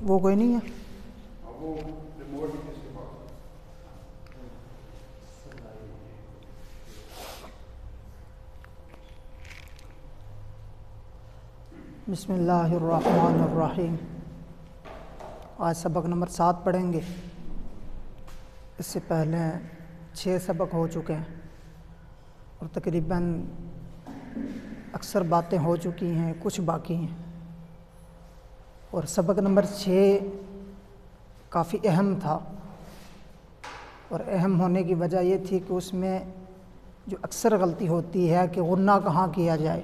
وہ کوئی نہیں ہے؟ وہ ریموٹ بھی کس کے پاس؟ بسم اللہ الرحمن الرحیم۔ آج سبق نمبر 7 پڑھیں گے۔ اس سے پہلے 6 سبق ہو چکے ہیں اور تقریباً اکثر باتیں ہو چکی ہیں، کچھ باقی ہیں، اور سبق نمبر 6 کافی اہم تھا، اور اہم ہونے کی وجہ یہ تھی کہ اس میں جو اکثر غلطی ہوتی ہے کہ غنہ کہاں کیا جائے،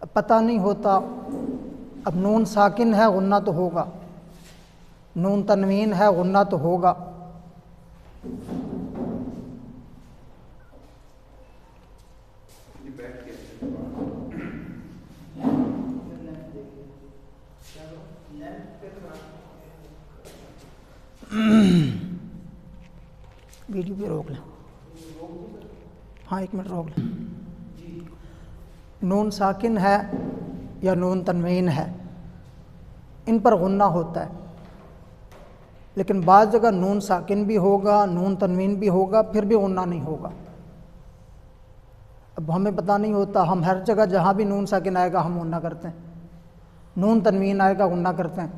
اب پتہ نہیں ہوتا۔ اب نون ساکن ہے غنہ تو ہوگا، نون تنوین ہے غنہ تو ہوگا۔ ویڈیو پہ روک لیں، ہاں 1 منٹ روک لیں۔ نون ساکن ہے یا نون تنوین ہے، ان پر غنہ ہوتا ہے، لیکن بعض جگہ نون ساکن بھی ہوگا، نون تنوین بھی ہوگا، پھر بھی غنہ نہیں ہوگا۔ اب ہمیں پتہ نہیں ہوتا، ہم ہر جگہ جہاں بھی نون ساکن آئے گا ہم غنہ کرتے ہیں، نون تنوین آئے گا غنہ کرتے ہیں،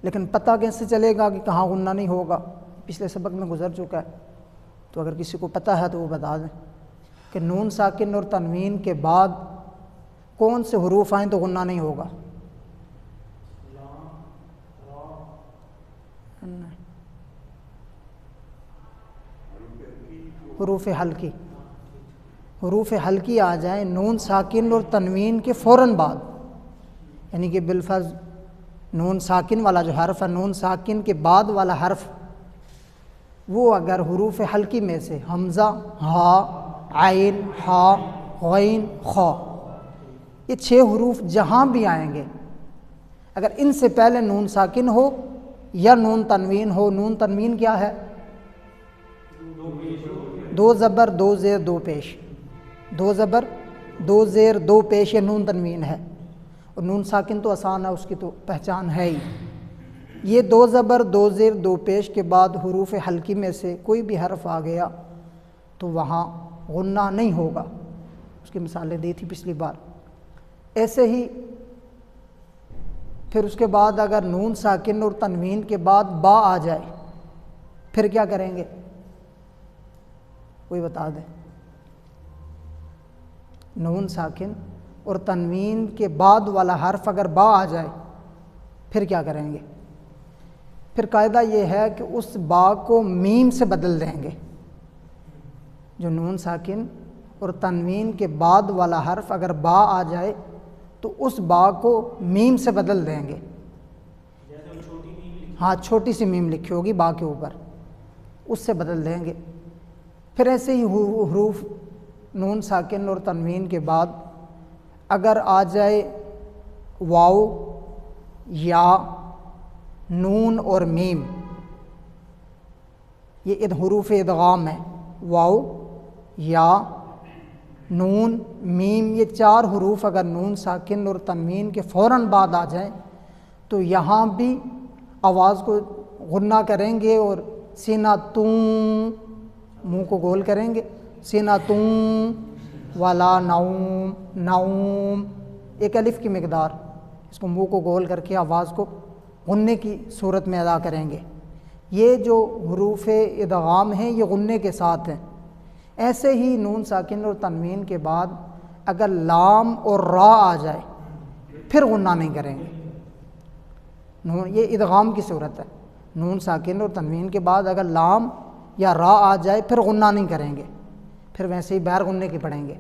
لیکن پتہ کیسے چلے گا کہ کہاں غنہ نہیں ہوگا؟ پچھلے سبق میں گزر چکا ہے، تو اگر کسی کو پتہ ہے تو وہ بتا دیں کہ نون ساکن اور تنوین کے بعد کون سے حروف آئیں تو غنہ نہیں ہوگا۔ حروف حلقی، حروف حلقی آ جائیں نون ساکن اور تنوین کے فوراً بعد، یعنی کہ بالفرض نون ساکن والا جو حرف ہے، نون ساکن کے بعد والا حرف، وہ اگر حروف حلقی میں سے حمزہ، ہا، عین، ہا، غین، خا، یہ 6 حروف جہاں بھی آئیں گے، اگر ان سے پہلے نون ساکن ہو یا نون تنوین ہو، نون تنوین کیا ہے؟ 2 زبر 2 زیر 2 پیش، 2 زبر 2 زیر 2 پیش، یہ نون تنوین ہے، اور نون ساکن تو آسان ہے، اس کی تو پہچان ہے ہی۔ یہ 2 زبر 2 زیر 2 پیش کے بعد حروف حلقی میں سے کوئی بھی حرف آ گیا تو وہاں غنہ نہیں ہوگا، اس کی مثالیں دی تھی پچھلی بار۔ ایسے ہی پھر اس کے بعد اگر نون ساکن اور تنوین کے بعد با آ جائے پھر کیا کریں گے؟ کوئی بتا دیں۔ نون ساکن اور تنوین کے بعد والا حرف اگر با آ جائے پھر کیا کریں گے؟ پھر قاعدہ یہ ہے کہ اس با کو میم سے بدل دیں گے۔ جو نون ساکن اور تنوین کے بعد والا حرف اگر با آ جائے تو اس با کو میم سے بدل دیں گے۔ ہاں، چھوٹی سی میم لکھی ہوگی با کے اوپر، اس سے بدل دیں گے۔ پھر ایسے ہی حروف نون ساکن اور تنوین کے بعد اگر آ جائے واو، یا، نون اور میم، یہ حروف ادغام ہے، واو، یا، نون، میم، یہ 4 حروف اگر نون ساکن اور تنوین کے فوراً بعد آ جائیں تو یہاں بھی آواز کو غنہ کریں گے اور سینہ توں، منہ کو گول کریں گے، سینہ توں، ولا نوم، نوم، ایک الف کی مقدار، اس کو منہ کو گول کر کے آواز کو غنے کی صورت میں ادا کریں گے۔ یہ جو حروف ادغام ہیں یہ غنے کے ساتھ ہیں۔ ایسے ہی نون ساکن اور تنوین کے بعد اگر لام اور را آ جائے پھر غنہ نہیں کریں گے۔ یہ ادغام کی صورت ہے، نون ساکن اور تنوین کے بعد اگر لام یا را آ جائے پھر غنہ نہیں کریں گے، پھر ویسے ہی بغیر غنے کے پڑھیں گے۔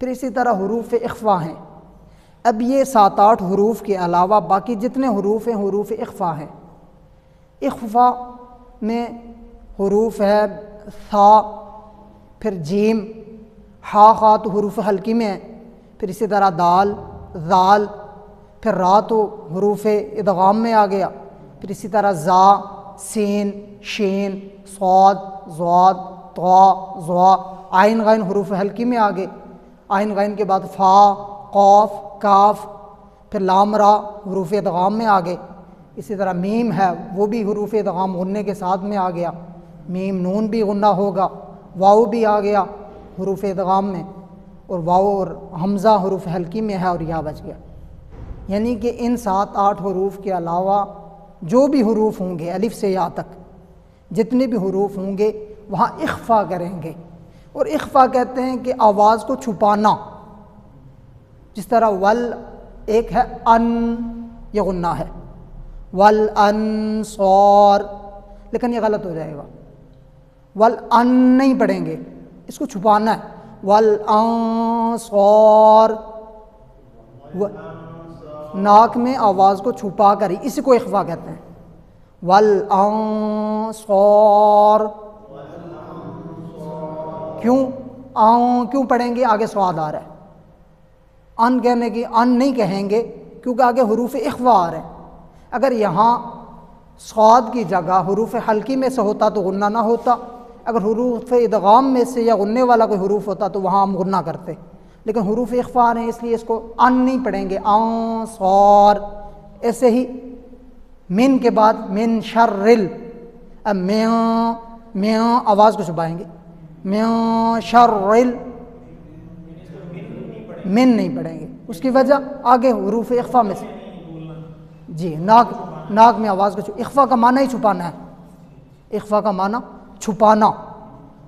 پھر اسی طرح حروف اخفا ہیں۔ اب یہ 7-8 حروف کے علاوہ باقی جتنے حروف ہیں حروف اخفا ہیں۔ اخفا میں حروف ہے ثا، پھر جیم، ہا، خا تو حروف حلقی میں ہے، پھر اسی طرح دال، ذال، پھر را تو حروف ادغام میں آ گیا، پھر اسی طرح زا، سین، شین، صاد، ضاد، طا، ظا، عین غین حروف حلقی میں آ گئے۔ عین غین کے بعد فا، قاف، کاف، پھر لام را حروف ادغام میں آ گئے. اسی طرح میم ہے وہ بھی حروف ادغام غننے کے ساتھ میں آ گیا. میم نون بھی غنہ ہوگا. واؤ بھی آ گیا حروف ادغام میں, اور واؤ اور حمزہ حروف حلقی میں ہے اور یا بچ گیا. یعنی کہ ان 7-8 حروف کے علاوہ جو بھی حروف ہوں گے الف سے یا تک جتنے بھی حروف ہوں گے وہاں اخفا کریں گے. اور اخفا کہتے ہیں کہ آواز کو چھپانا. جس طرح ول ایک ہے ان, یہ غنہ ہے, ول انصار, لیکن یہ غلط ہو جائے گا. ول ان نہیں پڑھیں گے, اس کو چھپانا ہے. ول انصار, ناک میں آواز کو چھپا کر ہی اسی کو اخفا کہتے ہیں. ول انصار, کیوں پڑھیں گے؟ آگے سواد آ رہا ہے. ان کہنے کی ان نہیں کہیں گے کیونکہ آگے حروف اخفا آ رہے ہیں. اگر یہاں صاد کی جگہ حروف حلقی میں سے ہوتا تو غنہ نہ ہوتا. اگر حروف ادغام میں سے یا غننے والا کوئی حروف ہوتا تو وہاں ہم غنہ کرتے. لیکن حروف اخفا آ رہے ہیں اس لیے اس کو ان نہیں پڑھیں گے, انصار. ایسے ہی من کے بعد من شرل, اب میاں آواز کو چھپائیں گے. میاں شرل, من نہیں پڑھیں گے. اس کی وجہ آگے حروف اخفا میں سے, جی ناک میں آواز کو اخفا کا معنی ہی چھپانا ہے. اخفا کا معنی چھپانا,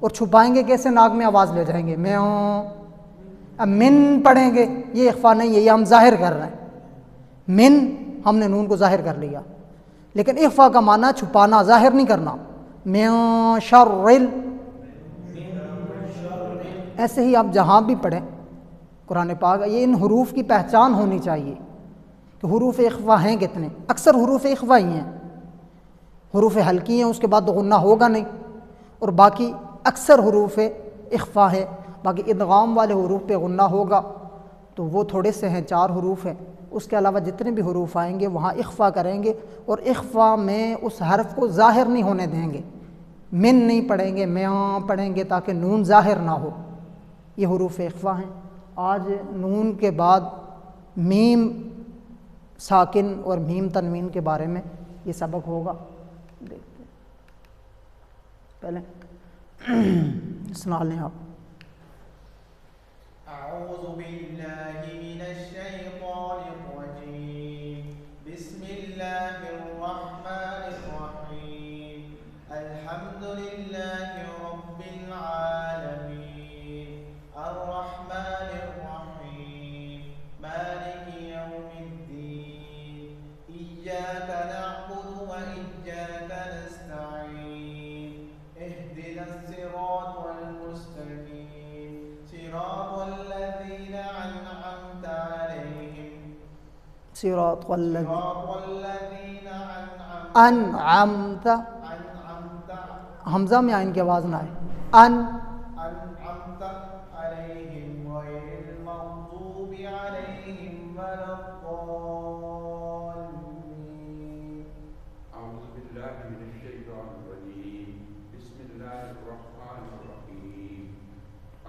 اور چھپائیں گے کیسے؟ ناک میں آواز لے جائیں گے میاں. اب من پڑھیں گے, یہ اخفا نہیں ہے, یہ ہم ظاہر کر رہے ہیں. من ہم نے نون کو ظاہر کر لیا, لیکن اخفا کا معنی چھپانا, ظاہر نہیں کرنا. من شرل. ایسے ہی آپ جہاں بھی پڑھیں قرآن پاک, یہ ان حروف کی پہچان ہونی چاہیے کہ حروف اخفا ہیں کتنے. اکثر حروف اخفا ہی ہیں, حروف حلقی ہیں, اس کے بعد غنہ ہوگا نہیں, اور باقی اکثر حروف اخفا ہے. باقی ادغام والے حروف پہ غنہ ہوگا تو وہ تھوڑے سے ہیں, 4 حروف ہیں. اس کے علاوہ جتنے بھی حروف آئیں گے وہاں اخفا کریں گے, اور اخفا میں اس حرف کو ظاہر نہیں ہونے دیں گے. من نہیں پڑھیں گے, میاں پڑھیں گے تاکہ نون ظاہر نہ ہو. یہ حروف اخفا ہیں. آج نون کے بعد میم ساکن اور میم تنوین کے بارے میں یہ سبق ہوگا. دیکھتے پہلے سنا لیں آپ. اعوذ باللہ من الشیطان الرجیم, بسم اللہ الرحمن الرحیم, الحمد للہ رب العالمین, الرحمن الرحیم, مالک یوم الدین, ایاک نعبد و ایاک نستعین, اہدنا الصراط المستقیم, صراط الذین انعمت علیہم, صراط الذین انعمت, حمزہ میں آئین کی آواز نہ آئے. انعمت علیہم غیر المغضوب علیہم ولا الضالین. أعوذ بالله من الشيطان الرجيم. بسم الله الرحمن الرحيم.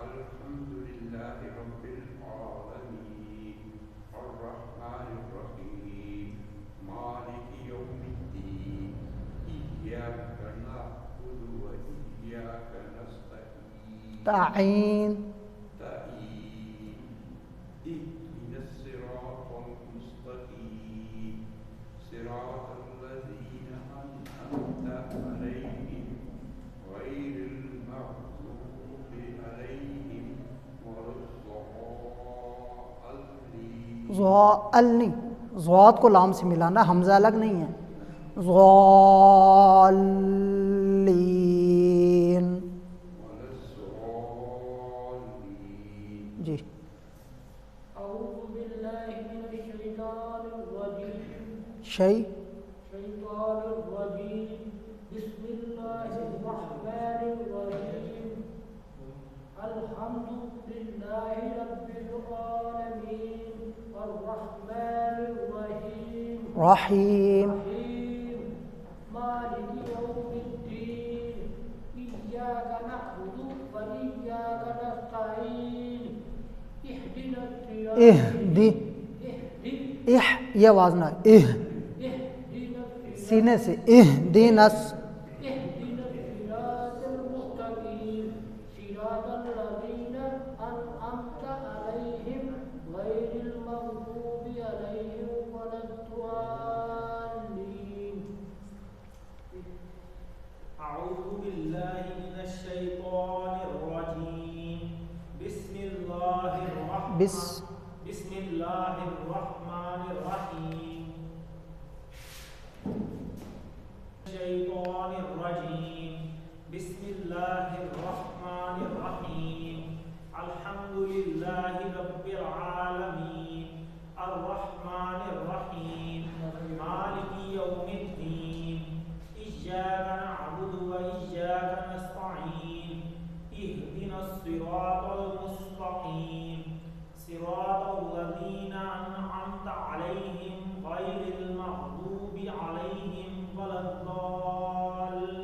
الحمد لله رب العالمين. الرحمن الرحيم. مالك يوم الدين. إياك نعبد وإياك نستعين. تعین, اهدنا الصراط المستقيم. صراط الذين أنعمت عليهم غير المغضوب عليهم ولا الضالين. ضال نہیں, ضاد کو لام سے ملانا, حمزہ الگ نہیں ہے. ضالین, ولا الضالين. جی. أعوذ بالله من الشيطان الرجيم. شیطان الرجيم. بسم الله الرحمن الرحيم. الحمد لله رب العالمين. الرحمن الرحيم. رحیم, مالك يوم الدين. إياك نعبد وإياك نستعين. اهدنا الصراط یہ آواز نہ سینے سے اہدینس اهدنا الصراط المستقيم صراط الذين أنعمت عليهم غير المغضوب عليهم ولا الضالين. أعوذ بالله من الشيطان الرجيم. بسم الله الرحمن الرحيم. الشيطان الرجيم. بسم الله الرحمن الرحيم. الحمد لله رب العالمين الرحمن الرحيم مالك يوم الدين إياك نعبد وإياك نستعين اهدنا الصراط المستقيم صراط الذين أنعمت عليهم غير المغضوب عليهم ولا الضالين.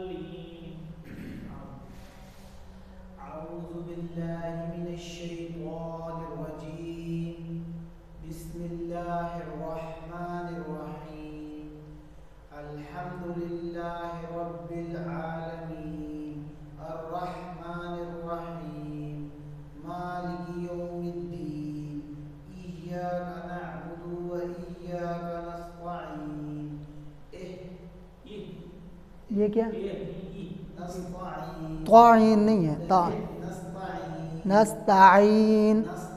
أعوذ بالله من الشيطان الرجيم. بسم الله الرحمن الرحيم. الحمد لله رب العالمين الرحمن الرحيم مالك يوم الدين إياك نعبد وإياك نستعين یہ کیا نستعين طاعین نہیں ہے تا نستعين نستعین نستعين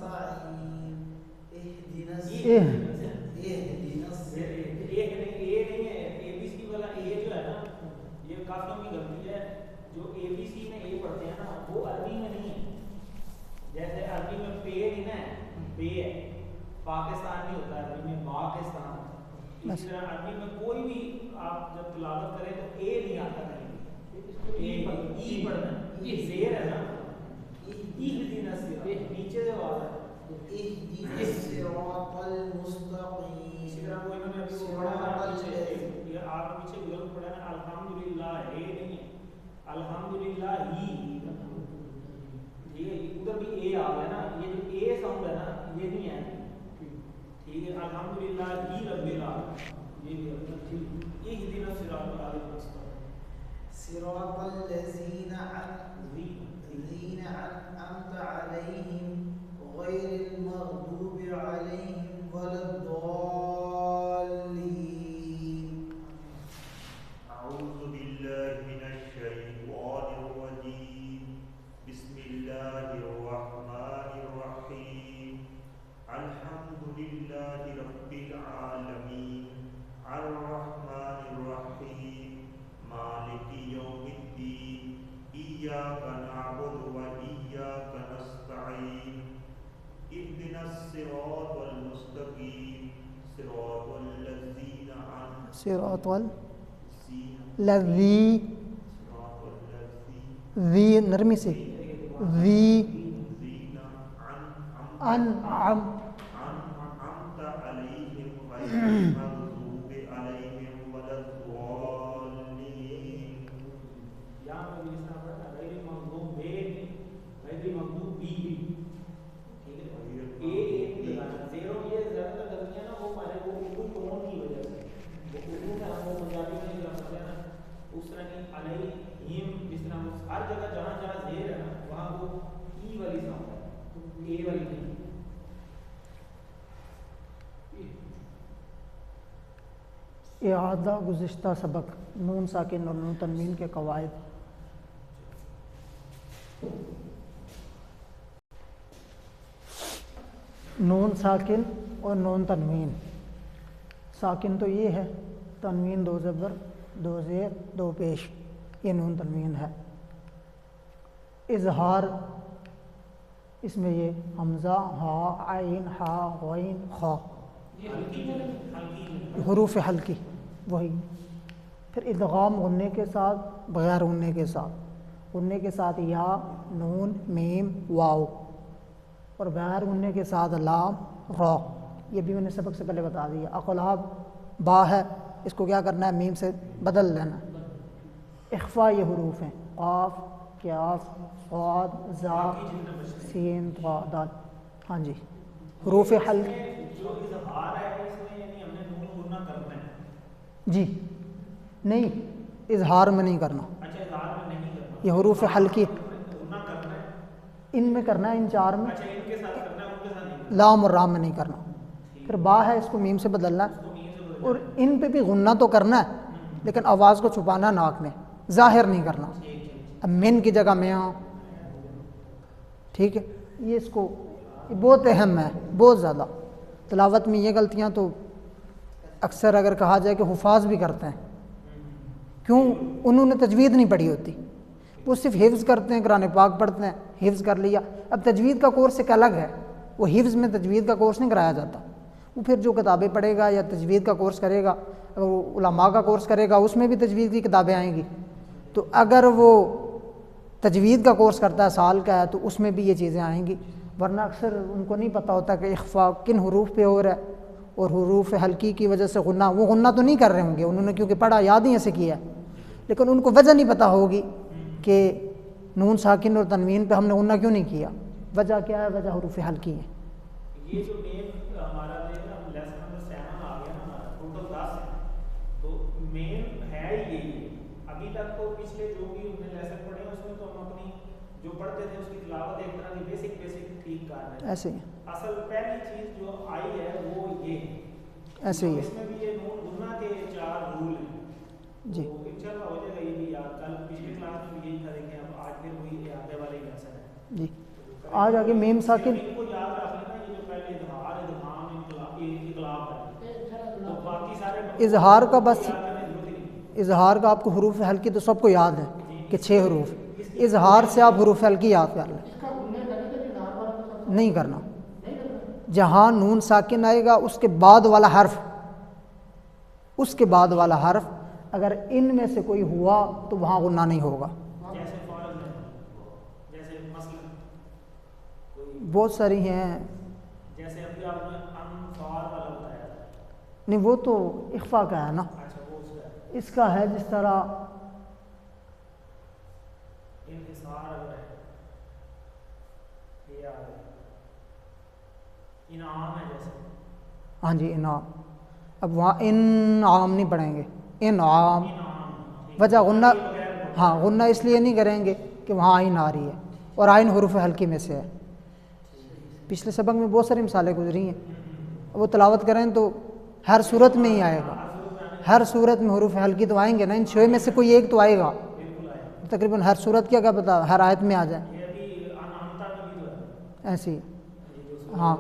اهدنا اہ پاکستان نہیں ہوتا ہے عربی میں پاکستان. اسی طرح عربی میں کوئی بھی آپ جب تلاوت کریں تو اے نہیں آتا کہیں بھی. ای پڑھنا ہے. یہ زیر ہے نا. اہدنا الصراط نیچے سے آواز ہے. اہدنا الصراط المستقیم. اسی طرح وہ انہوں نے ابھی پڑھا تھا پیچھے یہ آپ پیچھے غلط پڑھا ہے الحمدللہ اے نہیں ہے الحمدللہ ہی. یہ ادھر بھی اے آ گیا نا. یہ جو اے ساؤنڈ ہے نا یہ نہیں ہے. ٹھیک ہے الحمدللہ ہی رب العالمین. یہ بھی اہدنا الصراط المستقیم صراط الذین أنعمت عليهم غير المغضوب عليهم ولا الضالين. أعوذ بالله من الشيطان الرجيم. بسم الله الرحمن الرحيم. الحمد لله رب العالمين الرحمن الرحيم مالك يوم الدين إياك نعبد وإياك نستعين اهدنا الصراط المستقيم صراط الذين أنعمت صراط الذی ذی نرمی سے ذی أنعمت عليهم غير المغضوب عليهم ولا الضالين. یہاں پر بھی اس طرح پڑھنا غیر مغضوب بے غیر مغضوب بی. ٹھیک ہے اے ایک لگانا زیرو. یہ زیادہ تر غلطیاں نا وہ ہمارے وہ اردو ٹون کی وجہ سے وہ اردو میں ہم وہ پنجابی میں جو پڑھتے ہیں نا اس طرح کی علیہم جس طرح ہر جگہ جہاں جہاں زیر ہے نا وہاں وہ ای والی ساؤنڈ ہے اے والی نہیں. اعادہ گزشتہ سبق نون ساکن اور نون تنوین کے قواعد. نون ساکن اور نون تنوین. ساکن تو یہ ہے تنوین دو زبر دو زیر دو پیش یہ نون تنوین ہے. اظہار اس میں یہ حمزہ ہا عین ہا غین خا حروف حلقی وہی. پھر ادغام غننے کے ساتھ بغیر غننے کے ساتھ. غننے کے ساتھ یا نون میم واو اور بغیر غننے کے ساتھ لام را. یہ بھی میں نے سبق سے پہلے بتا دیا. اقلاب با ہے اس کو کیا کرنا ہے میم سے بدل لینا. اخفا یہ حروف ہیں قاف کاف صاد زا سین طا دال. ہاں جی حروف حلق جو اظہار ہے اس میں یعنی ہم نے جی نہیں، اظہار میں نہیں کرنا، اچھا اظہار میں نہیں کرنا، یہ حروف حلقی غنہ کرنا ہے، ان میں کرنا ہے، ان چار میں، اچھا ان کے ساتھ کرنا ہے، ان کے ساتھ نہیں کرنا، لام اور رام میں نہیں کرنا. پھر با ہے، اس کو میم سے بدلنا ہے، اور ان پہ بھی غنہ تو کرنا ہے لیکن آواز کو چھپانا ہے ناک میں، ظاہر نہیں کرنا. اب من کی جگہ میں ہوں، ٹھیک ہے. یہ اس کو یہ بہت اہم ہے، بہت زیادہ. تلاوت میں یہ غلطیاں تو اکثر اگر کہا جائے کہ حفاظ بھی کرتے ہیں، کیوں؟ انہوں نے تجوید نہیں پڑھی ہوتی، وہ صرف حفظ کرتے ہیں، قرآن پاک پڑھتے ہیں، حفظ کر لیا. اب تجوید کا کورس ایک الگ ہے، وہ حفظ میں تجوید کا کورس نہیں کرایا جاتا. وہ پھر جو کتابیں پڑھے گا یا تجوید کا کورس کرے گا، اگر وہ علماء کا کورس کرے گا اس میں بھی تجوید کی کتابیں آئیں گی. تو اگر وہ تجوید کا کورس کرتا ہے سال کا ہے تو اس میں بھی یہ چیزیں آئیں گی. ورنہ اکثر ان کو نہیں پتہ ہوتا کہ اخفاء کن حروف پہ ہو رہا ہے، اور حروف حلقی کی وجہ سے غنہ، وہ غنہ تو نہیں کر رہے ہوں گے، انہوں نے کیونکہ پڑھا یاد ہی ایسے کیا ہے، لیکن ان کو وجہ نہیں پتہ ہوگی کہ نون ساکن اور تنوین پہ ہم نے غنہ کیوں نہیں کیا. وجہ کیا ہے؟ وجہ حروف حلقی ہے. یہ جو مین ہمارا لیسن نمبر 7 آ گیا نا، ہمارا ٹوٹل 10 ہے، تو مین ہے ہی یہی. ابھی تک تو پچھلے جو بھی ہم نے لیسن پڑھے ہیں اس میں تو ہم اپنی جو پڑھتے تھے اس کی تلاوت ایک طرح کی بیسک ٹھیک کر رہے ہیں. ایسے ہی اصل پہلی چیز جو آئی ہے وہ یہ ہے، ایسے ہی ہے. اس میں بھی یہ نون غنہ کے 4 رول ہیں. جی تو انشاءاللہ ہو جائے گا یہ بھی یاد. کل پچھلی کلاس میں بھی یہی تھا، دیکھیں اب آج پھر وہی احاطے والے ہی لیسن ہے. جی آج آگے میم ساکن ان کو یاد رکھ لینا، یہ جو پہلے اظہار، ادغام، انقلاب ہے، تو باقی سارے اظہار کا بس، یاد کرنے کی ضرورت ہی نہیں. اظہار کا آپ کو حروف حلقی تو سب کو یاد ہے کہ 6 حروف، اظہار سے آپ حروف حلقی یاد کر لیں. نہیں کرنا، جہاں نون ساکن آئے گا اس کے بعد والا حرف، اس کے بعد والا حرف اگر ان میں سے کوئی ہوا تو وہاں غنہ نہیں ہوگا. جیسے فارغ ہے، جیسے مثلا بہت ساری ہیں، جیسے ابھی آپ نے انفار والا بتایا تھا. نہیں وہ تو اخفا کا ہے نا، اچھا وہ اس کا ہے. اس کا ہے جس طرح انحصار اگر ہے، یہ آ رہا ہے. انعام ہے جیسے، ہاں جی انعام. اب وہاں انعام نہیں پڑھیں گے، انعام. وجہ غنہ، ہاں غنہ اس لیے نہیں کریں گے کہ وہاں آئین آ رہی ہے اور آئین حروف حلقی میں سے ہے. پچھلے سبق میں بہت ساری مثالیں گزری ہیں، وہ تلاوت کریں تو ہر صورت میں ہی آئے گا، ہر صورت میں حروف حلقی تو آئیں گے نا. ان 6 میں سے کوئی ایک تو آئے گا تقریباً ہر صورت. کیا پتہ ہر آیت میں آ جائے. یہ ابھی انعامتا میں بھی تو ہے. ایسی ہاں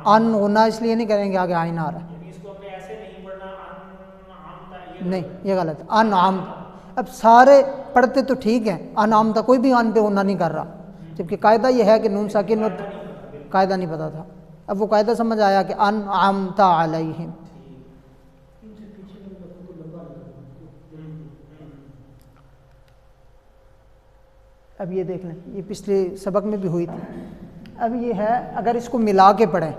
ان غنہ اس لیے نہیں کریں گے آگے آئین آ رہا ہے. یعنی اس کو ہم نے ایسے نہیں پڑھنا انعامتا، نہیں یہ غلط ہے. انعام، اب سارے پڑھتے تو ٹھیک ہیں، انعام تھا کوئی بھی ان پہ غنہ نہیں کر رہا، جبکہ قاعدہ یہ ہے کہ نون ساکن اور قاعدہ نہیں پتہ تھا. اب وہ قاعدہ سمجھ آیا کہ انعمت علیہم. اب یہ دیکھ لیں، یہ پچھلے سبق میں بھی ہوئی تھی. اب یہ ہے اگر اس کو ملا کے پڑھیں،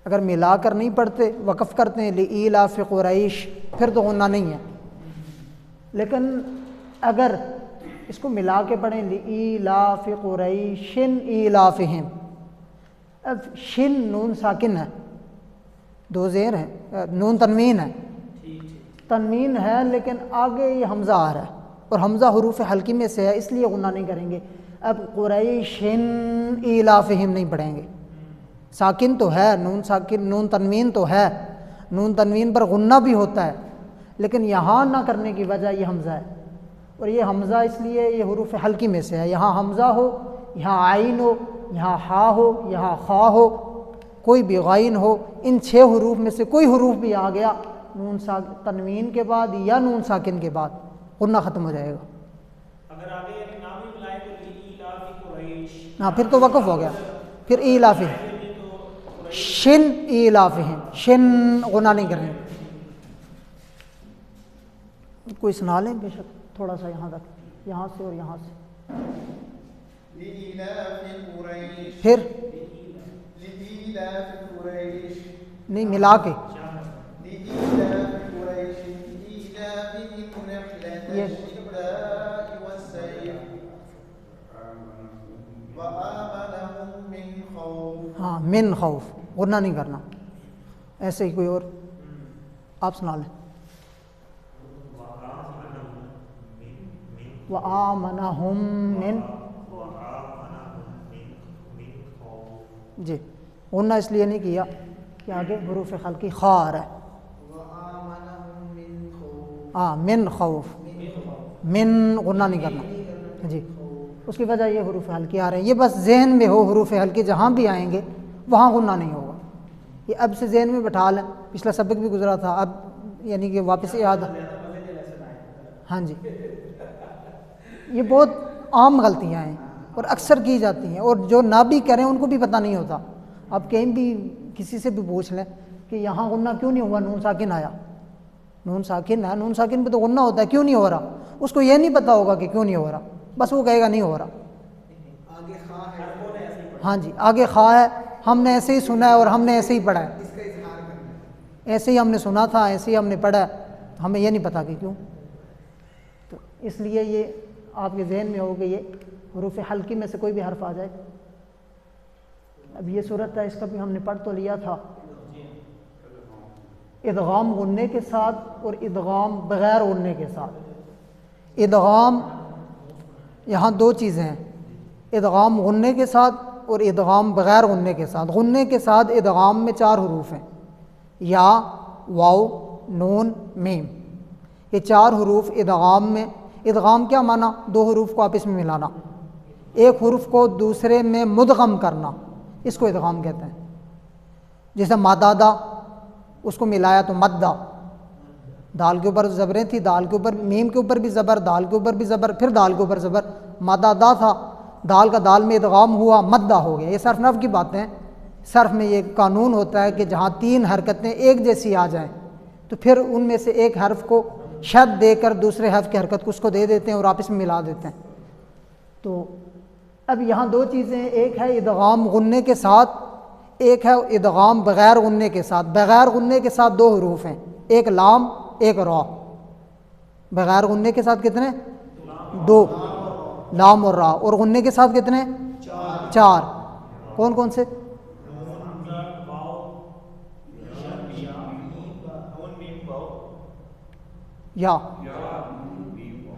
اگر ملا کر نہیں پڑھتے وقف کرتے ہیں لإیلاف قریش پھر تو غنہ نہیں ہے. لیکن اگر اس کو ملا کے پڑھیں لإیلاف قریش ایلافہم، اب شن نون ساکن ہے، 2 زیر ہیں، نون تنوین ہے، تنوین ہے لیکن آگے یہ حمزہ آ رہا ہے اور حمزہ حروف حلقی میں سے ہے، اس لیے غنہ نہیں کریں گے. اب قریشن ایلافہم نہیں پڑھیں گے. ساکن تو ہے، نون ساکن، نون تنوین تو ہے، نون تنوین پر غنہ بھی ہوتا ہے، لیکن یہاں نہ کرنے کی وجہ یہ حمزہ ہے. اور یہ حمزہ اس لیے یہ حروف حلقی میں سے ہے. یہاں حمزہ ہو، یہاں عین ہو، یہاں ہا ہو، یہاں خا ہو، کوئی بھی غائن ہو، ان 6 حروف میں سے کوئی حروف بھی آ گیا نون تنوین کے بعد یا نون ساکن کے بعد غنہ ختم ہو جائے گا. اگر آگے یعنی نام ہی ملائے تو لإیلاف قریش، ہاں پھر تو وقف ہو گیا. پھر ایلافہم، شن ایلافہم، شن غنہ نہیں کریں. کوئی سنا لیں بے شک تھوڑا سا یہاں تک، یہاں سے اور یہاں سے. لإيلاف قريش، پھر لإيلاف قريش، نہیں ملا کے لإيلاف قريش إيلافهم رحلة Yes. الشتاء والصيف وآمنهم من خوف. ہاں من خوف غنہ نہیں کرنا. ایسے ہی کوئی اور آپ سنا لیں. وَآمَنَهُم مِّن جی غنہ اس لیے نہیں کیا کہ آگے حروف خلقی خا آ رہا ہے. وَآمَنَهُم مِّن خَوْفٍ ہاں من خوف, من غنہ نہیں کرنا جی. اس کی وجہ یہ حروف حلقی آ رہے ہیں. یہ بس ذہن میں ہو حروف حلقی جہاں بھی آئیں گے وہاں غنہ نہیں ہوگا. یہ اب سے ذہن میں بٹھا لیں. پچھلا سبق بھی گزرا تھا, اب یعنی کہ واپس یاد. ہاں جی یہ بہت عام غلطیاں ہیں اور اکثر کی جاتی ہیں, اور جو نہ بھی کریں ان کو بھی پتہ نہیں ہوتا. آپ کہیں بھی کسی سے بھی پوچھ لیں کہ یہاں غنہ کیوں نہیں ہوا, نون ساکن آیا, نون ساکن ہے, نون ساکن پہ تو غنہ ہوتا ہے, کیوں نہیں ہو رہا. اس کو یہ نہیں پتہ ہوگا کہ کیوں نہیں ہو رہا, بس وہ کہے گا نہیں ہو رہا. آگے خواہ ہے, ہاں جی آگے خواہ ہے, ہم نے ایسے ہی سنا ہے اور ہم نے ایسے ہی پڑھا ہے, اس کا اظہار کرنا ہے. ایسے ہی ہم نے سنا تھا, ایسے ہی ہم نے پڑھا ہے, ہمیں یہ نہیں پتہ کہ کیوں. تو اس لیے یہ آپ کے ذہن میں ہو کہ یہ حروف حلقی میں سے کوئی بھی حرف آ جائے. اب یہ صورت ہے, اس کا بھی ہم نے پڑھ تو لیا تھا. ادغام غننے کے ساتھ اور ادغام بغیر غننے کے ساتھ. ادغام یہاں دو چیزیں ہیں, ادغام غننے کے ساتھ اور ادغام بغیر غننے کے ساتھ. غننے کے ساتھ ادغام میں 4 حروف ہیں, یا, واو, نون, میم. یہ 4 حروف ادغام میں. ادغام کیا معنی؟ 2 حروف کو آپس میں ملانا, ایک حرف کو دوسرے میں مدغم کرنا, اس کو ادغام کہتے ہیں. جیسے مادادا, اس کو ملایا تو مدہ, دال کے اوپر زبریں تھی, دال کے اوپر میم کے اوپر بھی زبر, دال کے اوپر بھی زبر, پھر دال کے اوپر زبر. مادادا تھا, دال کا دال میں ادغام ہوا, مدہ ہو گیا. یہ صرف نحو کی باتیں ہیں. صرف میں یہ قانون ہوتا ہے کہ جہاں 3 حرکتیں ایک جیسی آ جائیں تو پھر ان میں سے ایک حرف کو شد دے کر دوسرے حرف کی حرکت کو اس کو دے دیتے ہیں اور آپس میں ملا دیتے ہیں. تو اب یہاں 2 چیزیں, ایک ہے ادغام غننے کے ساتھ, ایک ہے ادغام بغیر غننے کے ساتھ. بغیر غننے کے ساتھ 2 حروف ہیں, ایک لام, ایک را. بغیر غننے کے ساتھ کتنے؟ 2, لام اور را. اور غننے کے ساتھ کتنے؟ 4. کون کون سے؟ یا,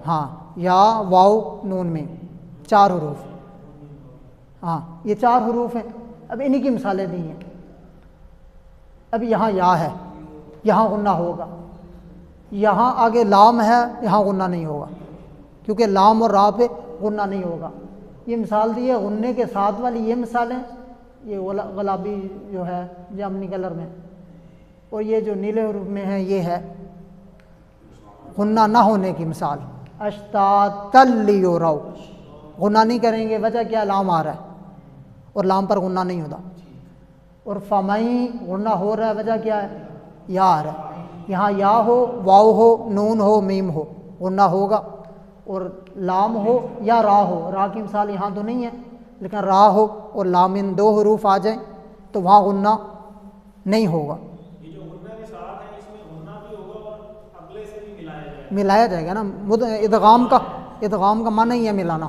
ہاں یا, واو, نون, میم, 4 حروف. ہاں یہ 4 حروف ہیں. اب انہی کی مثالیں دی ہیں. اب یہاں یا ہے, یہاں غنہ ہوگا. یہاں آگے لام ہے, یہاں غنہ نہیں ہوگا کیونکہ لام اور را پہ غنہ نہیں ہوگا. یہ مثال دی ہے غننے کے ساتھ والی. یہ مثالیں, یہ گلابی جو ہے جامنی کلر میں, اور یہ جو نیلے حروف میں ہے یہ ہے غنہ نہ ہونے کی مثال. اشتاتل لیورو, غنہ نہیں کریں گے, وجہ کیا؟ لام آ رہا ہے اور لام پر غنہ نہیں ہوتا. اور فمئی غنہ ہو رہا ہے, وجہ کیا ہے؟ یا آ رہا ہے. یہاں یا ہو, واو ہو, نون ہو, میم ہو, غنہ ہوگا. اور لام ہو یا را ہو, را کی مثال یہاں تو نہیں ہے لیکن را ہو اور لام, ان 2 حروف آ جائیں تو وہاں غنہ نہیں ہوگا. یہ جو غنہ کے ساتھ ہے اس میں غنہ بھی ہوگا اور اگلے سے بھی ملایا جائے گا. ملایا جائے گا نا. ادغام کا معنی ہی ہے ملانا.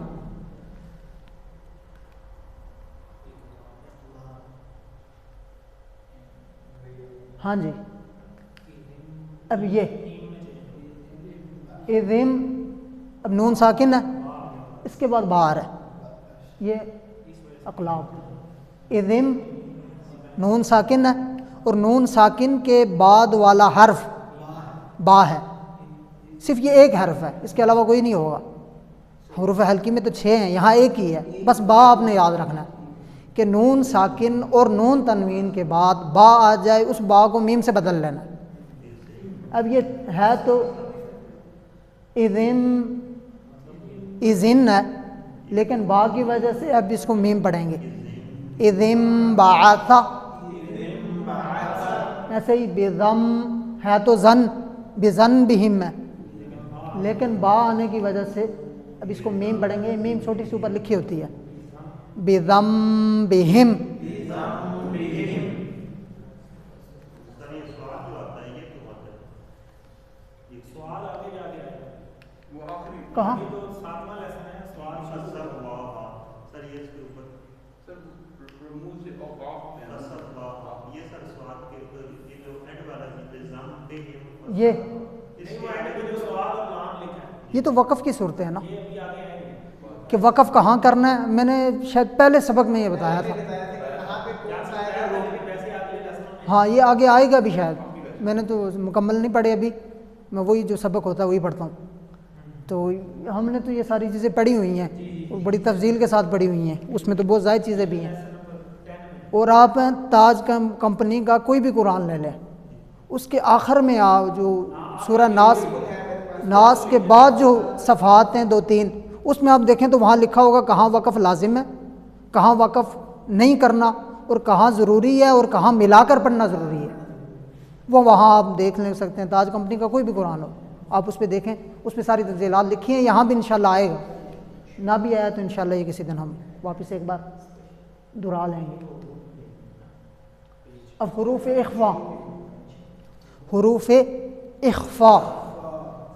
ہاں جی اب یہ اذم, اب نون ساکن ہے, اس کے بعد باہر ہے, یہ اقلاب. اذم نون ساکن ہے اور نون ساکن کے بعد والا حرف با ہے. صرف یہ ایک حرف ہے, اس کے علاوہ کوئی نہیں ہوگا. حروف حلقی میں تو 6 ہیں, یہاں ایک ہی ہے. بس با آپ نے یاد رکھنا ہے کہ نون ساکن اور نون تنوین کے بعد با آ جائے, اس با کو میم سے بدل لینا. اب یہ ہے تو اذن اذن ہے, لیکن با کی وجہ سے اب اس کو میم پڑھیں گے. اذن بعث, ایسے ہی بضم ہے تو زن, بزن بہم ہے, لیکن با آنے کی وجہ سے اب اس کو میم پڑھیں گے. میم چھوٹی سی اوپر لکھی ہوتی ہے, بذم بہم. سر یہ سوال جو آتا ہے یہ کیوں آتا ہے؟ یہ سوال آگے جا کے آئے گا. وہ آخری کہاں؟ یہ تو 7واں لیسن ہے, سوال شروع سر واہ ہاں سر یہ اس کے اوپر سر رموز اور واف میں سر واہ ہاں یہ سر سوال کے اوپر یہ جو یہ نہیں وہ اینڈ پہ جو سوال اور لام لکھا ہے یہ تو وقف کی صورتیں ہیں نا یہ ابھی آگے آئیں گے کہ وقف کہاں کرنا ہے. میں نے شاید پہلے سبق میں یہ بتایا تھا. کہاں پہ کون سا بتایا ہے تھا لیکن ویسے ہی آگے لیسن میں ہاں یہ آگے آئے گا بھی شاید. میں نے تو مکمل نہیں پڑھے ابھی. میں وہی جو سبق ہوتا ہے وہی پڑھتا ہوں. تو ہم نے تو یہ ساری چیزیں پڑھی ہوئی ہیں اور بڑی تفصیل کے ساتھ پڑھی ہوئی ہیں. اس میں تو بہت زائد چیزیں بھی ہیں. اور آپ تاج کمپنی کا کوئی بھی قرآن لے لیں, اس کے آخر میں جو سورہ ناس کے بعد جو صفحات ہیں 2-3, اس میں آپ دیکھیں تو وہاں لکھا ہوگا کہاں وقف لازم ہے, کہاں وقف نہیں کرنا, اور کہاں ضروری ہے اور کہاں ملا کر پڑھنا ضروری ہے. وہ وہاں آپ دیکھ لے سکتے ہیں. تاج کمپنی کا کوئی بھی قرآن ہو آپ اس پہ دیکھیں, اس پہ ساری تفصیلات لکھی ہیں. یہاں بھی انشاءاللہ آئے گا, نہ بھی آیا تو انشاءاللہ یہ کسی دن ہم واپس ایک بار دہرا لیں گے. اب حروف اخفا. حروف اخفا,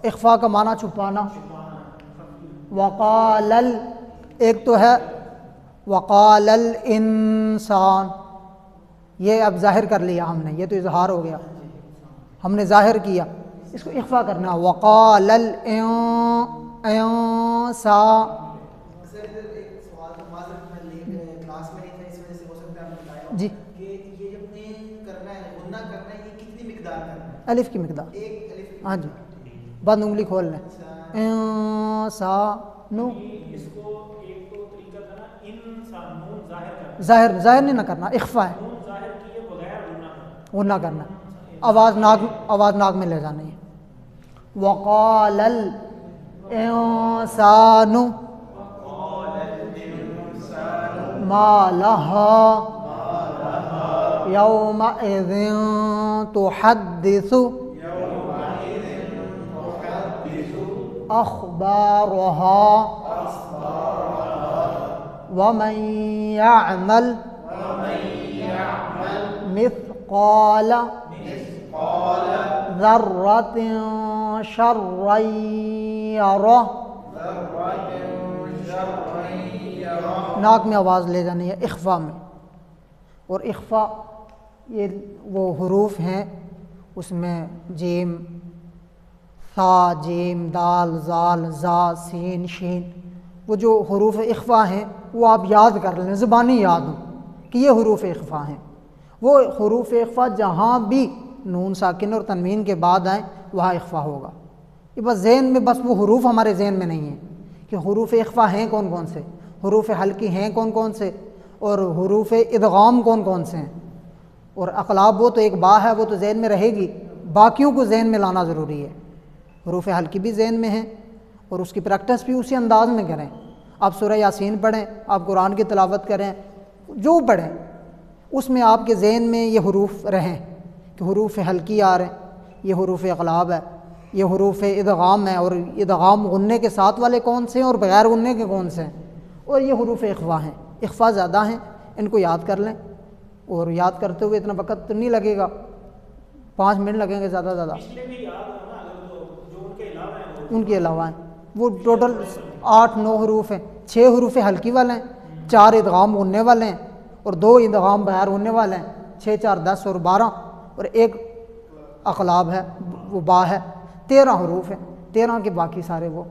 اخفا کا معنی چھپانا. وقال ایک تو ہے وقال الانسان, یہ اب ظاہر کر لیا ہم نے, یہ تو اظہار ہو گیا, ہم نے ظاہر کیا. اس کو اخفا کرنا. وقال الانسان. سر ایک سوال تو معذرت میں کلاس میں نہیں تھا, اس وجہ سے ہو سکتا ہے آپ نے بتایا جی, کہ یہ جب نے کرنا ہے غنہ کرنا ہے, یہ کتنی مقدار کرنا ہے؟ الف کی مقدار. ایک الف. ہاں جی, بند انگلی کھول لیں. انسان, اس کو ایک تو طریقہ تھا نا انسان نون ظاہر کرنا, ظاہر نہیں نہ کرنا, اخفا ہے, نون ظاہر کیے بغیر غنہ کرنا. وہ نہ کرنا. آواز ناک میں لے جانی ہے. وقال الانسان ما لها يومئذ تحدث أخبارها ومن يعمل مثقال ذرة شرا يره. ناک میں آواز لے جانی ہے اخفا میں. اور اخفا یہ وہ حروف ہیں, اس میں جیم, ثا, جیم, دال, زال, زا, سین, شین, وہ جو حروف اخفا ہیں وہ آپ یاد کر لیں, زبانی یاد ہوں کہ یہ حروف اخفا ہیں. وہ حروف اخفا جہاں بھی نون ساکن اور تنوین کے بعد آئیں وہاں اخفا ہوگا. یہ بس ذہن میں, بس وہ حروف ہمارے ذہن میں نہیں ہیں کہ حروف اخفا ہیں کون کون سے, حروف حلقی ہیں کون کون سے, اور حروف ادغام کون کون سے ہیں. اور اقلاب وہ تو ایک با ہے, وہ تو ذہن میں رہے گی, باقیوں کو ذہن میں لانا ضروری ہے. حروف حلقی بھی ذہن میں ہیں اور اس کی پریکٹس بھی اسی انداز میں کریں. آپ سورہ یاسین پڑھیں, آپ قرآن کی تلاوت کریں, جو پڑھیں اس میں آپ کے ذہن میں یہ حروف رہیں کہ حروف حلقی آ رہے ہیں, یہ حروف اقلاب ہے, یہ حروف ادغام ہے, اور ادغام غنے کے ساتھ والے کون سے ہیں اور بغیر غنے کے کون سے ہیں, اور یہ حروف اخفا ہیں. اخفا زیادہ ہیں, ان کو یاد کر لیں. اور یاد کرتے ہوئے اتنا وقت تو نہیں لگے گا, 5 منٹ لگیں گے زیادہ زیادہ. پچھلے بھی یاد ہو نا, اگر جو ان کے علاوہ ہیں وہ ان کے علاوہ ہیں وہ ٹوٹل 8-9 حروف ہیں. 6 حروف حلقی والے ہیں, 4 ادغام غننے والے ہیں, اور 2 ادغام بغیر غننے والے ہیں. 6 4 10 اور 12, اور ایک اقلاب ہے وہ با ہے. 13 حروف ہیں. 13 کے باقی سارے وہ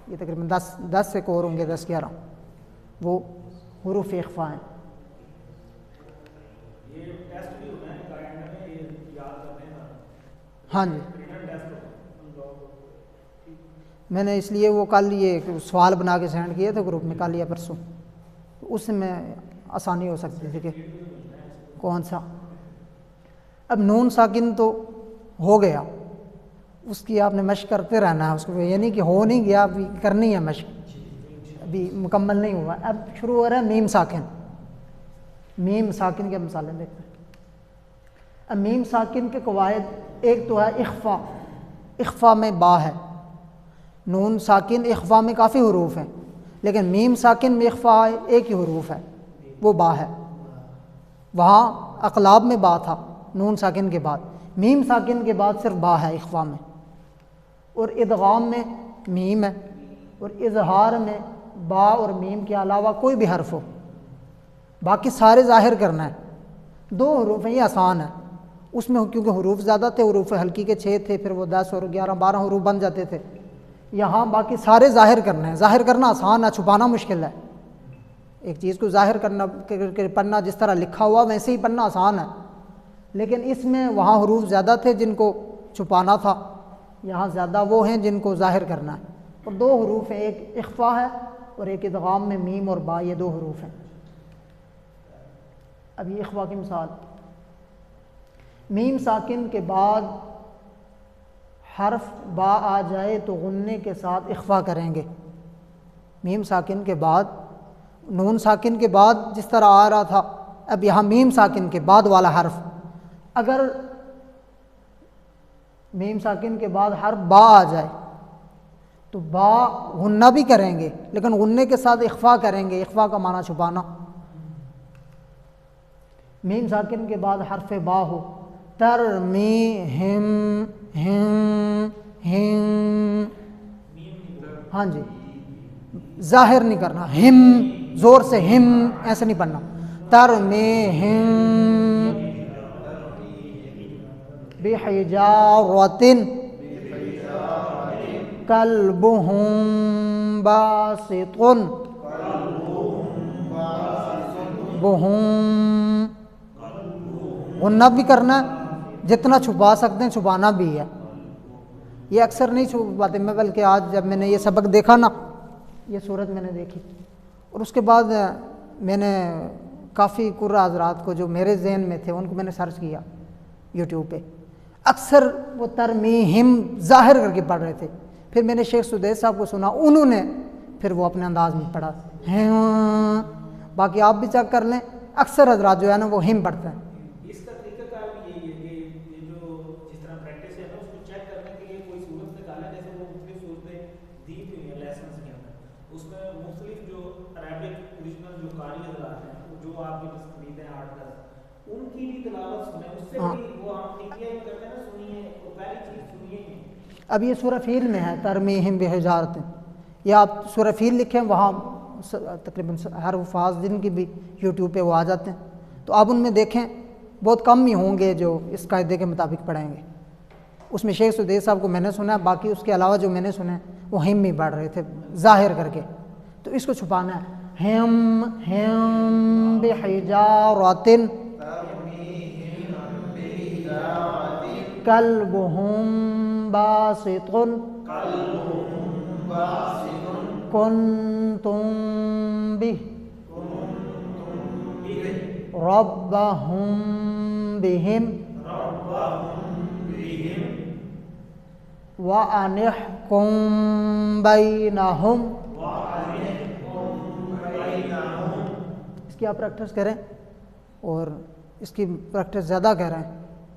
یہ تقریباً 10 سے اور ہوں گے, 10-11 وہ حروف اخفا ہیں. یہ ٹیسٹ بھی ہونا ہے کائنڈ میں, یہ یاد کرنے کا. ہاں جی, ریٹن ٹیسٹ ہوگا. میں نے اس لیے وہ کل یہ سوال بنا کے سینڈ کیے تھے گروپ میں, کل یا پرسوں, اس میں آسانی ہو سکتی تھی کہ کون سا. اب نون ساکن تو ہو گیا, اس کی آپ نے مشق کرتے رہنا ہے. اس کو یہ نہیں کہ ہو نہیں گیا, ابھی کرنی ہے مشق, ابھی مکمل نہیں ہوا. اب شروع ہو رہا ہے میم ساکن. میم ساکن کے مثالیں دیکھتے ہیں. اب میم ساکن کے قواعد, ایک تو ہے اخفا. اخفا میں با ہے. نون ساکن اخفا میں کافی حروف ہیں, لیکن میم ساکن میں اخفا ایک ہی حروف ہے, وہ با ہے. وہاں اقلاب میں با تھا نون ساکن کے بعد, میم ساکن کے بعد صرف با ہے اخفا میں. اور ادغام میں میم ہے, اور اظہار میں با اور میم کے علاوہ کوئی بھی حرف ہو, باقی سارے ظاہر کرنا ہے. 2 حروف ہیں, یہ آسان ہے. اس میں کیونکہ حروف زیادہ تھے، حروف حلقی کے 6 تھے، پھر وہ 10 اور 11 12 حروف بن جاتے تھے. یہاں باقی سارے ظاہر کرنے ہیں. ظاہر کرنا آسان ہے، چھپانا مشکل ہے. ایک چیز کو ظاہر کرنا پڑھنا جس طرح لکھا ہوا ویسے ہی پڑھنا آسان ہے، لیکن اس میں وہاں حروف زیادہ تھے جن کو چھپانا تھا، یہاں زیادہ وہ ہیں جن کو ظاہر کرنا ہے. اور 2 حروف ہیں، ایک اخفا ہے اور ایک ادغام میں میم اور با، یہ 2 حروف ہیں. اب یہ اخفا کی مثال، میم ساکن کے بعد حرف با آ جائے تو غنّے کے ساتھ اخفا کریں گے. میم ساکن کے بعد، نون ساکن کے بعد جس طرح آ رہا تھا، اب یہاں میم ساکن کے بعد والا حرف، اگر میم ساکن کے بعد حرف با آ جائے تو با غنّہ بھی کریں گے لیکن غنّے کے ساتھ اخفا کریں گے. اخفا کا معنی چھپانا. میم ساکن کے بعد حرف با ہو، ترمیہم ہم، ہاں جی ظاہر نہیں کرنا، ہم زور سے ہم ایسے نہیں پڑھنا. ترمیہم بحجارۃ کلبہم باسط بہم، غنّہ بھی کرنا ہے، جتنا چھپا سکتے ہیں چھپانا بھی ہے. یہ اکثر نہیں چھپاتے میں، بلکہ آج جب میں نے یہ سبق دیکھا نا، یہ صورت میں نے دیکھی اور اس کے بعد میں نے کافی قرہ حضرات کو جو میرے ذہن میں تھے ان کو میں نے سرچ کیا یوٹیوب پہ، اکثر وہ ترمیہم ظاہر کر کے پڑھ رہے تھے. پھر میں نے شیخ سدیس صاحب کو سنا، انہوں نے پھر وہ اپنے انداز میں پڑھا. باقی آپ بھی چیک کر لیں، اکثر حضرات جو ہے نا وہ ہم پڑھتے ہیں. اس کا طریقہ کار بھی یہی ہے کہ یہ جو جس طرح پریکٹس ہے نا اس کو چیک کرنے کے لیے کوئی صورت نکالا، جیسے وہ مختلف صورتیں دی ہوئی ہیں لیسنس کے اندر، اس میں مختلف جو عربک اوریجنل جو قاری حضرات ہیں جو آپ کے پاس خریدے ہیں 8-10 ان کی بھی تلاوت سنیں، اس سے بھی وہ ہم ٹھیکیاں ہی کرتے ہیں نا، سنیے وہ پہلی چیز سنیے ہی. اب یہ سورہ فیل میں ہے ترمیہم بحجارۃ، یا آپ سورہ فیل لکھیں، وہاں تقریباً ہر الفاظ جن کی بھی یوٹیوب پہ وہ آ جاتے ہیں، تو آپ ان میں دیکھیں بہت کم ہی ہوں گے جو اس قاعدے کے مطابق پڑھیں گے. اس میں شیخ سدیس صاحب کو میں نے سنا ہے، باقی اس کے علاوہ جو میں نے سنا ہے وہ ہم ہی پڑھ رہے تھے ظاہر کر کے. تو اس کو چھپانا ہے، ہم بحجارۃ کلبہم باسط کنتم بہ ربہم بہم وَأَنِحْكُم بَيْنَهُمْ. اس کی آپ پریکٹس کریں اور اس کی پریکٹس زیادہ کریں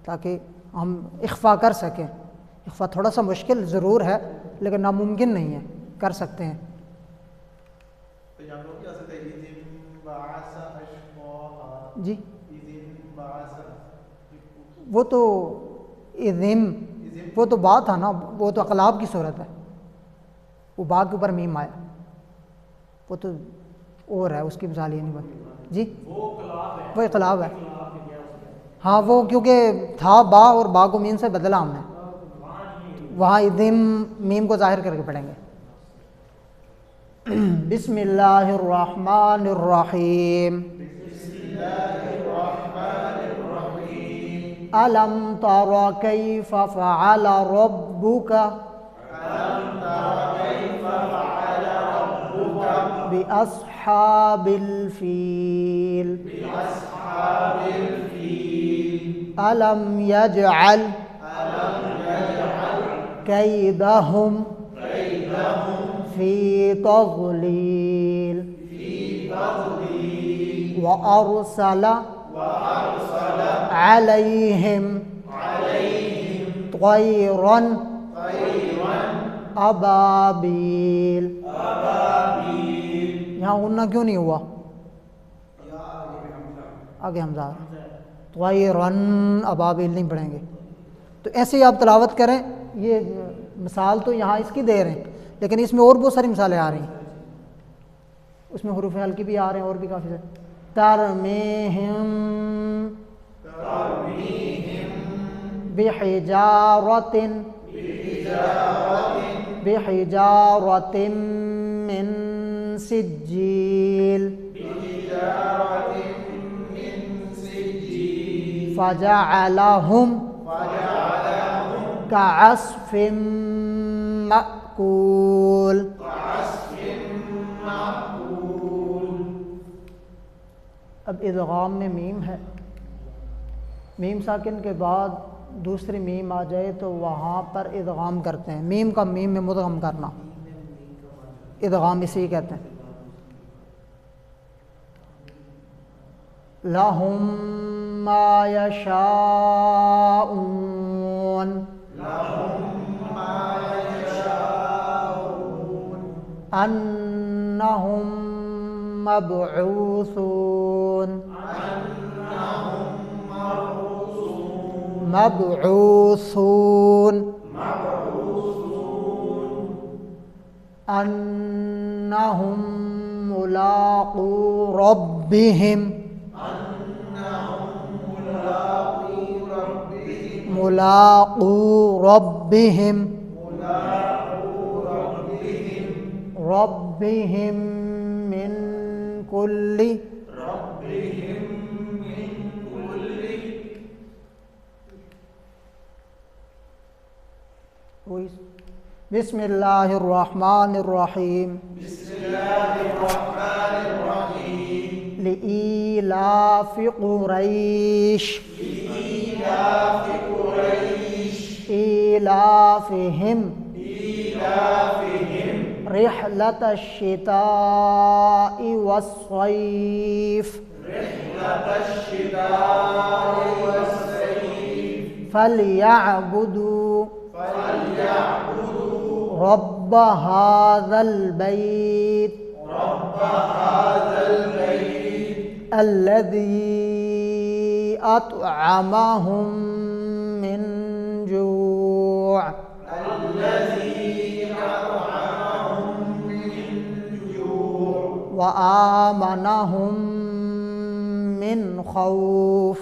تاکہ ہم اخفا کر سکیں. اخفا تھوڑا سا مشکل ضرور ہے لیکن ناممکن نہیں ہے، کر سکتے ہیں. جی وہ تو اذم، وہ تو بات تھا نا، وہ تو اقلاب کی صورت ہے، وہ با کے اوپر میم آیا، وہ تو اور ہے، اس کی مثال یہ نہیں بات. جی وہ اقلاب ہے، ہاں وہ کیونکہ تھا با اور با کو میم سے بدلا ہم نے، وہاں اذم میم کو ظاہر کر کے پڑھیں گے. بسم اللہ الرحمن الرحیم. ألم تر كيف فعل ربك بأصحاب الفيل ألم يجعل كيدهم في تضليل وأرسل عليهم طيرا أبابيل. یہاں غنہ کیوں نہیں ہوا؟ آگے حمزہ طيرا أبابيل نہیں پڑھیں گے. تو ایسے ہی آپ تلاوت کریں. یہ مثال تو یہاں اس کی دے رہے ہیں لیکن اس میں اور بہت ساری مثالیں آ رہی ہیں، اس میں حروف حلقی بھی آ رہے ہیں اور بھی کافی سارے. ترمیہم بحجارة من سجيل فجعلهم كعصف مأكول. اب ادغام میں میم ہے، میم ساکن کے بعد دوسری میم آ جائے تو وہاں پر ادغام کرتے ہیں، میم کا میم میں مدغم کرنا، ادغام اسی کہتے ہیں. لَهُم مَّا يَشَاءُونَ أَنَّهُم مَّبْعُوثُونَ أنهم ملاقو ربهم ربهم من كل بسم اللہ الرحمن الرحیم. لإيلاف قريش إيلافهم رحلة الشتاء والصيف فليعبدوا رب هذا البيت الذي أطعمهم من جوع وآمنهم من خوف.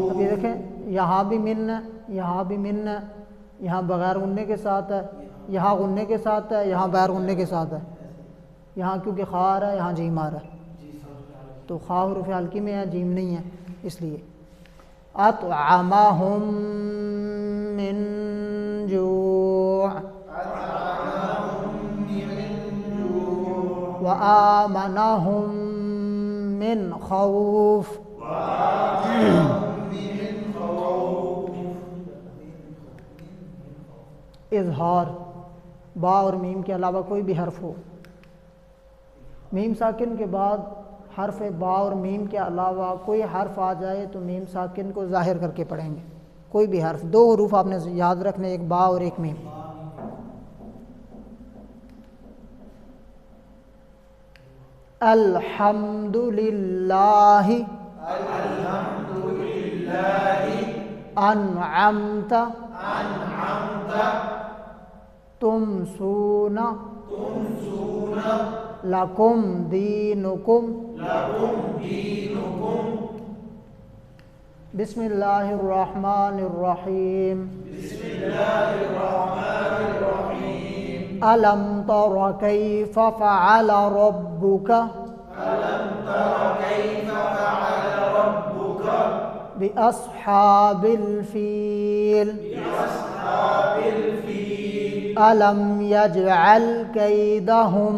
ابھی دیکھیں یہاں بھی من ہے، یہاں بھی من ہے، یہاں بغیر غننے کے ساتھ ہے، یہاں غننے کے ساتھ ہے، یہاں بغیر غننے کے ساتھ ہے. یہاں کیونکہ خار ہے، یہاں جیم آ رہا ہے، تو خا حروف حلقی میں ہے، جیم نہیں ہے، اس لیے. اطعمہم من جوع وآمنہم من خوف. اظہار با اور میم کے علاوہ کوئی بھی حرف ہو، میم ساکن کے بعد حرف با اور میم کے علاوہ کوئی حرف آ جائے تو میم ساکن کو ظاہر کر کے پڑھیں گے. کوئی بھی حرف، دو حروف آپ نے یاد رکھنے، ایک با اور ایک میم. الحمد للہ انعمت تمسون لکم دینکم. بسم اللہ الرحمن الرحیم. ألم تر كيف فعل ربك بأصحاب الفيل ألم يجعل كيدهم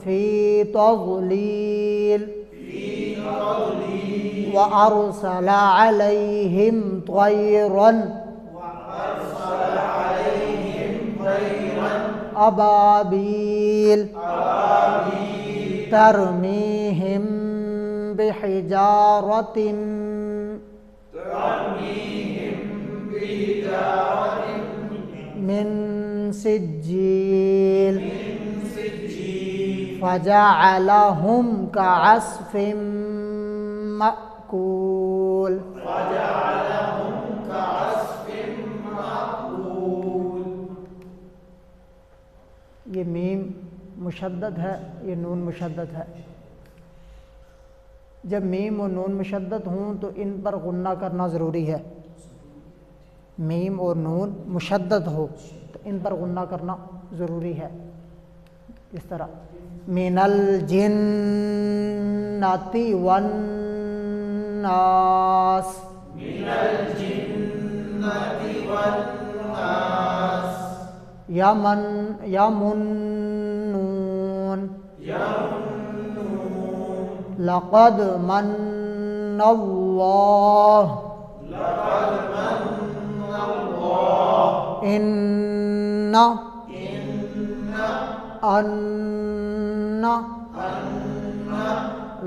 في تضليل وأرسل عليهم طيرا أبابيل ترميهم بحجارة من سجيل فجعلهم كعصف مأكول. یہ میم مشدد ہے، یہ نون مشدد ہے. جب میم اور نون مشدد ہوں تو ان پر غنہ کرنا ضروری ہے. میم اور نون مشدد ہو تو ان پر غنہ کرنا ضروری ہے. اس طرح من الجنتی والناس، من الجنة والناس، یمنون، لقد من اللہ، ان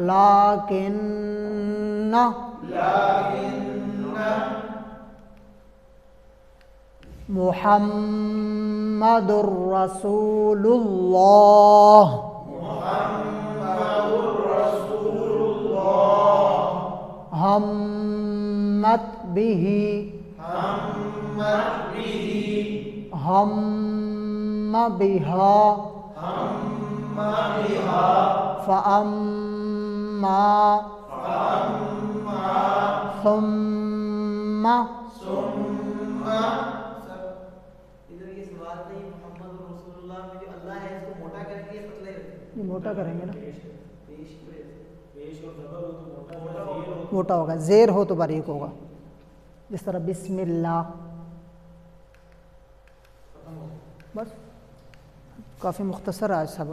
لیکن محمد رسول اللہ، ہمت به، ہم بها، فأما، ثم، ادھر یہ سوال نہیں، محمد رسول اللہ میں جو اللہ ہے اس کو موٹا کر کے پتلا ہی رکھیں. یہ موٹا کریں گے نا، پیش کرے. پیش اور زبر ہو تو موٹا ہوگا، زیر ہو موٹا ہوگا، زیر ہو تو باریک ہوگا. جس طرح بسم اللہ. بس کافی مختصر ہے آج سبق.